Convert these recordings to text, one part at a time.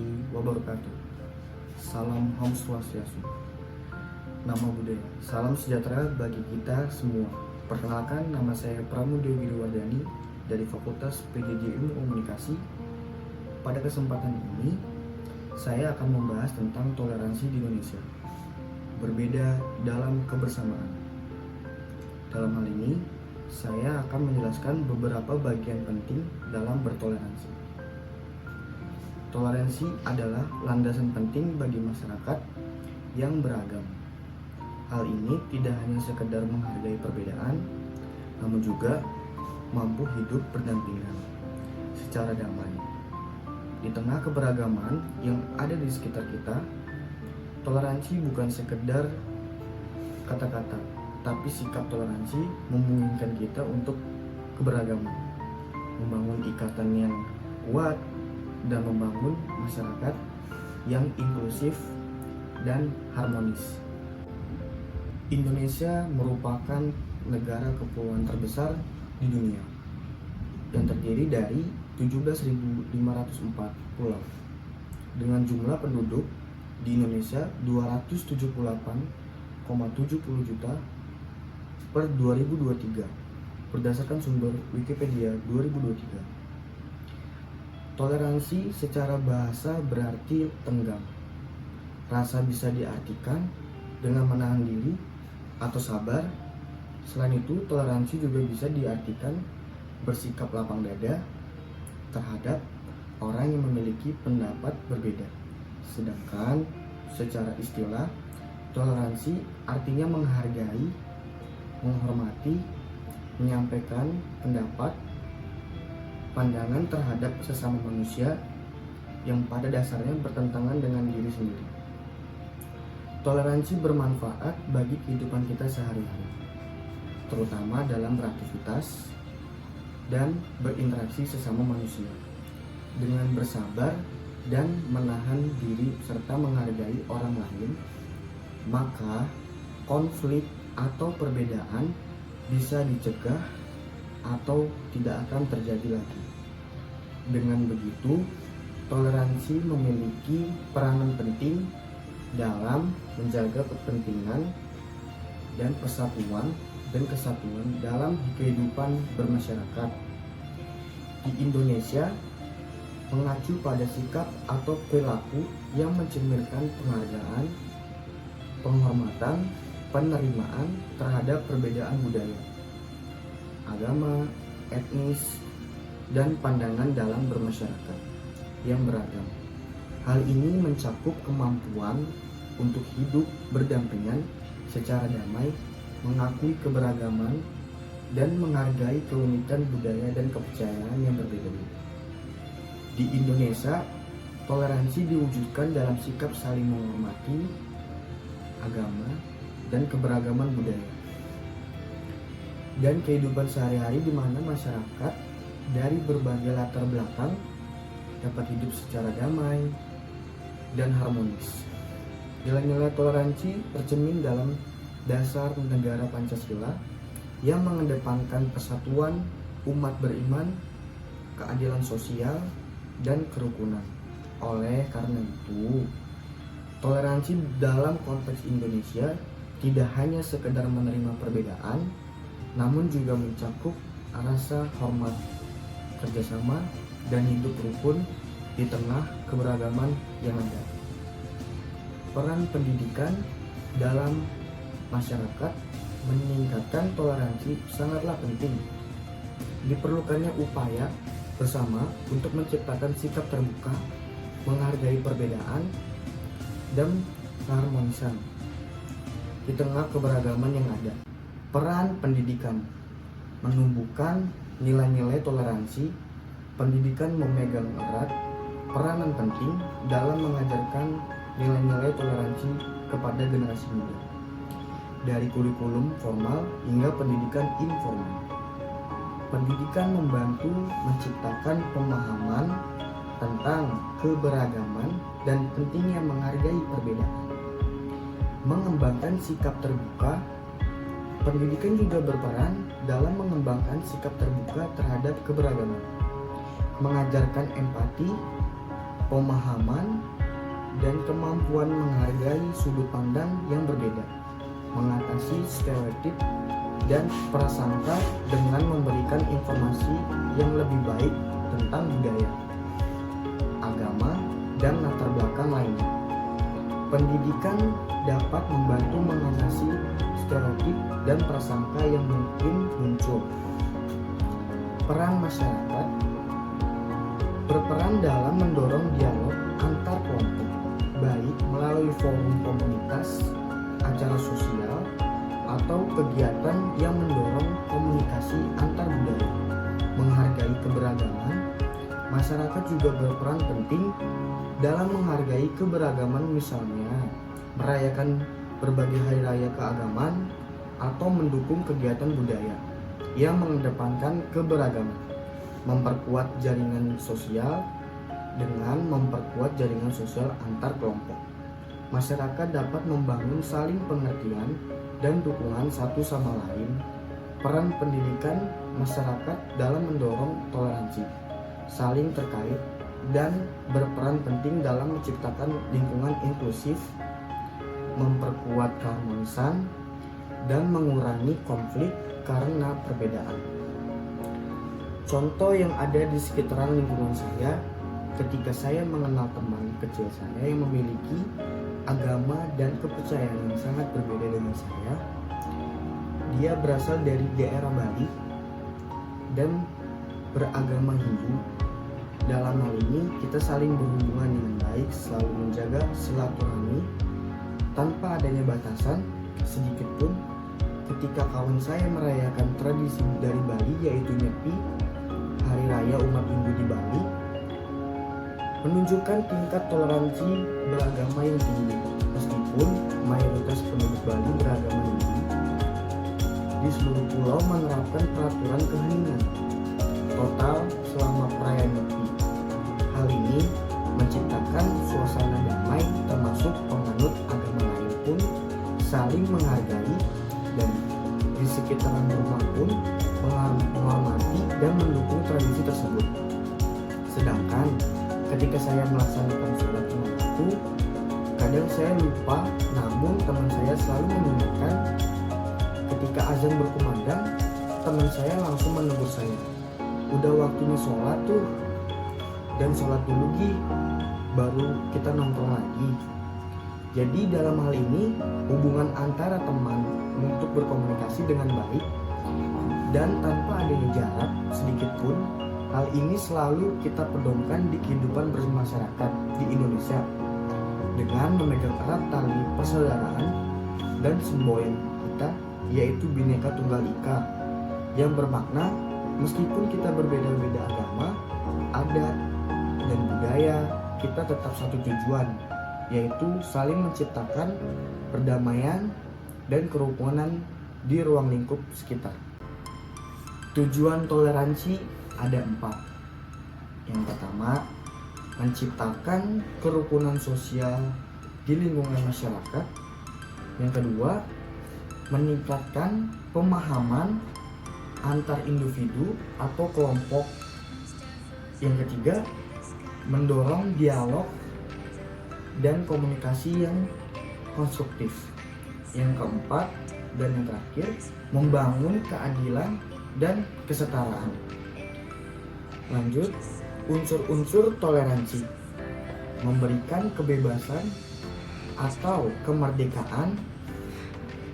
warahmatullahi wabarakatuh. Salam Om Swastiastu. Nama budaya, salam sejahtera bagi kita semua. Perkenalkan, nama saya Pramudia Wardani dari Fakultas PJJ Ilmu Komunikasi. Pada kesempatan ini, saya akan membahas tentang toleransi di Indonesia. Berbeda dalam kebersamaan. Dalam hal ini, saya akan menjelaskan beberapa bagian penting dalam bertoleransi. Toleransi adalah landasan penting bagi masyarakat yang beragam. Hal ini tidak hanya sekedar menghargai perbedaan, namun juga mampu hidup berdampingan secara damai. Di tengah keberagaman yang ada di sekitar kita, toleransi bukan sekedar kata-kata, tapi sikap toleransi memungkinkan kita untuk keberagaman, membangun ikatan yang kuat, dan membangun masyarakat yang inklusif dan harmonis. Indonesia merupakan negara kepulauan terbesar di dunia yang terdiri dari 17.504 pulau. Dengan jumlah penduduk di Indonesia 278,70 juta per 2023 berdasarkan sumber Wikipedia 2023. Toleransi secara bahasa berarti tenggang. Rasa bisa diartikan dengan menahan diri atau sabar. Selain itu, toleransi juga bisa diartikan bersikap lapang dada terhadap orang yang memiliki pendapat berbeda. Sedangkan secara istilah, toleransi artinya menghargai, menghormati, menyampaikan pendapat, pandangan terhadap sesama manusia yang pada dasarnya bertentangan dengan diri sendiri. Toleransi bermanfaat bagi kehidupan kita sehari-hari, terutama dalam beraktivitas dan berinteraksi sesama manusia. Dengan bersabar dan menahan diri serta menghargai orang lain, maka konflik atau perbedaan bisa dicegah atau tidak akan terjadi lagi. Dengan begitu, toleransi memiliki peranan penting dalam menjaga kepentingan dan persatuan dan kesatuan dalam kehidupan bermasyarakat. Di Indonesia, mengacu pada sikap atau perilaku yang mencerminkan penghargaan, penghormatan, penerimaan terhadap perbedaan budaya, agama, etnis, dan pandangan dalam bermasyarakat yang beragam. Hal ini mencakup kemampuan untuk hidup berdampingan secara damai, mengakui keberagaman, dan menghargai keunikan budaya dan kepercayaan yang berbeda-beda. Di Indonesia, toleransi diwujudkan dalam sikap saling menghormati agama dan keberagaman budaya dan kehidupan sehari-hari, di mana masyarakat dari berbagai latar belakang dapat hidup secara damai dan harmonis. Nilai-nilai toleransi tercermin dalam dasar negara Pancasila yang mengedepankan persatuan umat beriman, keadilan sosial, dan kerukunan. Oleh karena itu, toleransi dalam konteks Indonesia tidak hanya sekedar menerima perbedaan, namun juga mencakup rasa hormat, kerjasama, dan hidup rukun di tengah keberagaman yang ada. Peran pendidikan dalam masyarakat meningkatkan toleransi sangatlah penting. Diperlukannya upaya bersama untuk menciptakan sikap terbuka, menghargai perbedaan, dan keharmonisan di tengah keberagaman yang ada. Peran pendidikan menumbuhkan nilai-nilai toleransi. Pendidikan memegang erat peranan penting dalam mengajarkan nilai-nilai toleransi kepada generasi muda, dari kurikulum formal hingga pendidikan informal. Pendidikan membantu menciptakan pemahaman tentang keberagaman dan pentingnya menghargai perbedaan. Mengembangkan sikap terbuka. Pendidikan juga berperan dalam mengembangkan sikap terbuka terhadap keberagaman, mengajarkan empati, pemahaman, dan kemampuan menghargai sudut pandang yang berbeda, mengatasi stereotip dan prasangka dengan memberikan informasi yang lebih baik tentang budaya, agama, dan latar belakang lainnya. Pendidikan dapat membantu mengatasi stereotip dan prasangka yang mungkin muncul. Peran masyarakat berperan dalam mendorong dialog antar kelompok, baik melalui forum komunitas, acara sosial, atau kegiatan yang mendorong komunikasi antar budaya. Menghargai keberagaman, masyarakat juga berperan penting dalam menghargai keberagaman, misalnya merayakan berbagai hari raya keagamaan atau mendukung kegiatan budaya yang mengedepankan keberagaman. Memperkuat jaringan sosial dengan memperkuat jaringan sosial antar kelompok. Masyarakat dapat membangun saling pengertian dan dukungan satu sama lain. Peran pendidikan masyarakat dalam mendorong toleransi, saling terkait, dan berperan penting dalam menciptakan lingkungan inklusif, memperkuat keharmonisan, dan mengurangi konflik karena perbedaan. Contoh yang ada di sekitaran lingkungan saya ketika saya mengenal teman kecil saya yang memiliki agama dan kepercayaan yang sangat berbeda dengan saya. Dia berasal dari daerah Bali dan beragama Hindu. Dalam hal ini kita saling berhubungan dengan baik, selalu menjaga silaturahmi tanpa adanya batasan sedikitpun. Ketika kawan saya merayakan tradisi dari Bali, yaitu Nyepi, hari raya umat Hindu di Bali, menunjukkan tingkat toleransi beragama yang tinggi. Meskipun mayoritas penduduk Bali beragama Hindu, di seluruh pulau menerapkan peraturan keheningan total selama perayaan Nyepi. Hal ini menciptakan suasana damai, termasuk penganut agama lain pun saling menghargai dan di sekitaran rumah pun menghormati dan mendukung tradisi tersebut. Sedangkan ketika saya melaksanakan sholat Jumat itu, kadang saya lupa, namun teman saya selalu mengingatkan. Ketika azan berkumandang, teman saya langsung menegur saya, "Udah waktunya sholat tuh, dan sholat dulu Gi, baru kita nongkrong lagi." Jadi dalam hal ini, hubungan antara teman untuk berkomunikasi dengan baik dan tanpa adanya jarak sedikit pun, hal ini selalu kita pedomkan di kehidupan bermasyarakat di Indonesia dengan memegang erat tali persaudaraan dan semboyan kita, yaitu Bhinneka Tunggal Ika, yang bermakna meskipun kita berbeda-beda agama, adat, dan budaya, kita tetap satu tujuan, yaitu saling menciptakan perdamaian dan kerukunan di ruang lingkup sekitar. Tujuan toleransi ada 4. Yang pertama, menciptakan kerukunan sosial di lingkungan masyarakat. Yang kedua, meningkatkan pemahaman antar individu atau kelompok. Yang ketiga, mendorong dialog dan komunikasi yang konstruktif. Yang keempat dan yang terakhir, membangun keadilan dan kesetaraan. Lanjut, unsur-unsur toleransi: memberikan kebebasan atau kemerdekaan.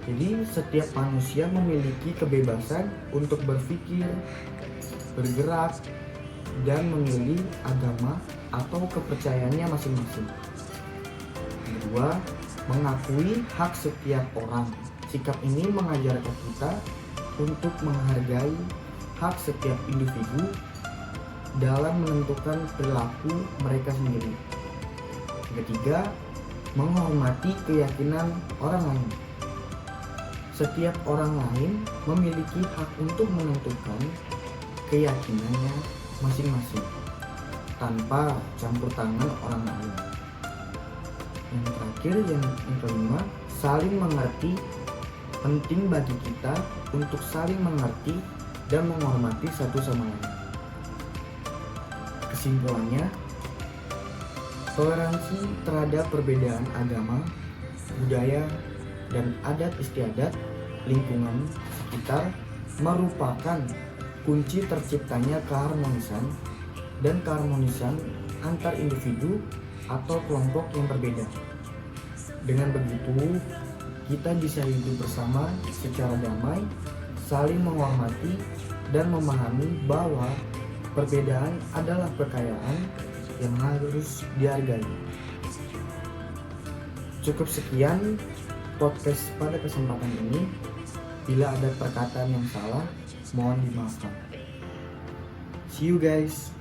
Jadi setiap manusia memiliki kebebasan untuk berpikir, bergerak, dan memilih agama atau kepercayaannya masing-masing. Kedua, mengakui hak setiap orang. Sikap ini mengajarkan kita untuk menghargai hak setiap individu dalam menentukan perilaku mereka sendiri. Ketiga, menghormati keyakinan orang lain. Setiap orang lain memiliki hak untuk menentukan keyakinannya masing-masing tanpa campur tangan orang lain. Yang terakhir, yang kelima, saling mengerti. Penting bagi kita untuk saling mengerti dan menghormati satu sama lain. Kesimpulannya, Toleransi terhadap perbedaan agama, budaya, dan adat istiadat lingkungan sekitar merupakan kunci terciptanya keharmonisan dan keharmonisan antar individu atau kelompok yang berbeda. Dengan begitu, kita bisa hidup bersama secara damai, saling menghormati, dan memahami bahwa perbedaan adalah kekayaan yang harus dihargai. Cukup sekian podcast pada kesempatan ini. Bila ada perkataan yang salah, mohon dimaafkan. See you guys.